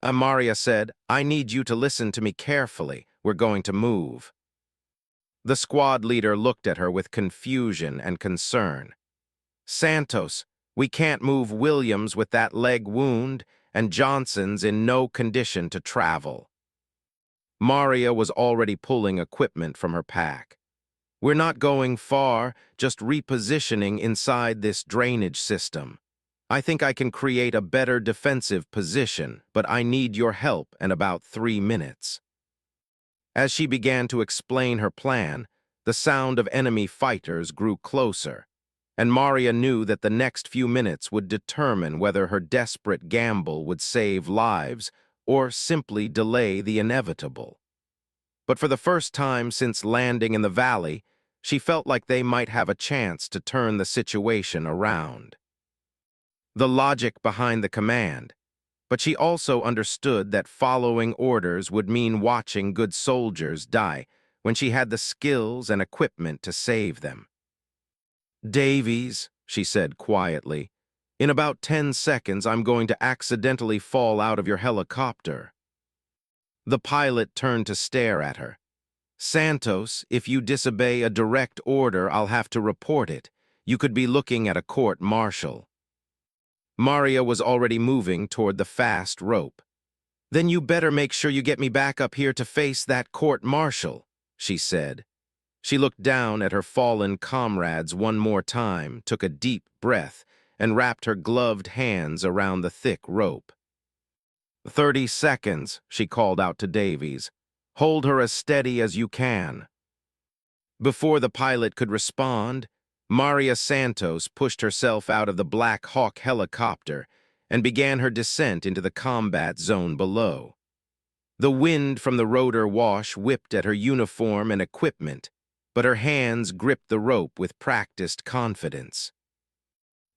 Maria said, "I need you to listen to me carefully. We're going to move." The squad leader looked at her with confusion and concern. "Santos, we can't move Williams with that leg wound, and Johnson's in no condition to travel." Maria was already pulling equipment from her pack. "We're not going far, just repositioning inside this drainage system. I think I can create a better defensive position, but I need your help in about 3 minutes." As she began to explain her plan, the sound of enemy fighters grew closer, and Maria knew that the next few minutes would determine whether her desperate gamble would save lives or simply delay the inevitable. But for the first time since landing in the valley, she felt like they might have a chance to turn the situation around. The logic behind the command, but she also understood that following orders would mean watching good soldiers die when she had the skills and equipment to save them. "Davies," she said quietly, "in about 10 seconds I'm going to accidentally fall out of your helicopter." The pilot turned to stare at her. "Santos, if you disobey a direct order, I'll have to report it. You could be looking at a court-martial." Maria was already moving toward the fast rope. "Then you better make sure you get me back up here to face that court-martial," she said. She looked down at her fallen comrades one more time, took a deep breath, and wrapped her gloved hands around the thick rope. 30 seconds, she called out to Davies. "Hold her as steady as you can." Before the pilot could respond, Maria Santos pushed herself out of the Black Hawk helicopter and began her descent into the combat zone below. The wind from the rotor wash whipped at her uniform and equipment, but her hands gripped the rope with practiced confidence.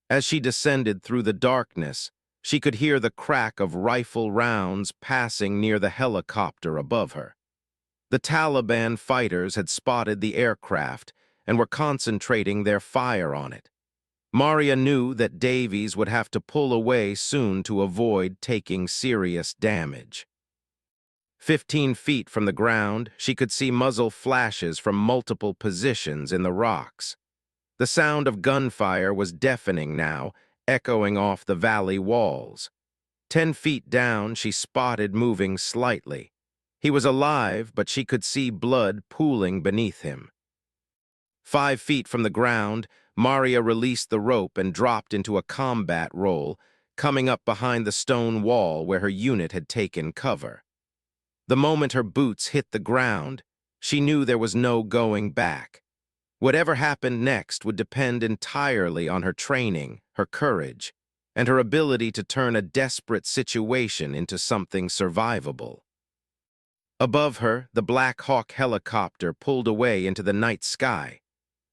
As she descended through the darkness, she could hear the crack of rifle rounds passing near the helicopter above her. The Taliban fighters had spotted the aircraft and were concentrating their fire on it. Maria knew that Davies would have to pull away soon to avoid taking serious damage. 15 feet from the ground, she could see muzzle flashes from multiple positions in the rocks. The sound of gunfire was deafening now, echoing off the valley walls. 10 feet down, she spotted moving slightly. He was alive, but she could see blood pooling beneath him. 5 feet from the ground, Maria released the rope and dropped into a combat roll, coming up behind the stone wall where her unit had taken cover. The moment her boots hit the ground, she knew there was no going back. Whatever happened next would depend entirely on her training, her courage, and her ability to turn a desperate situation into something survivable. Above her, the Black Hawk helicopter pulled away into the night sky,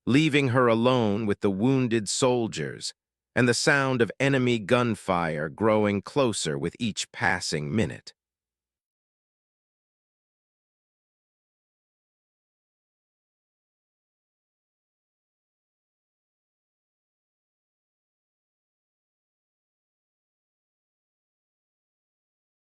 leaving her alone with the wounded soldiers and the sound of enemy gunfire growing closer with each passing minute.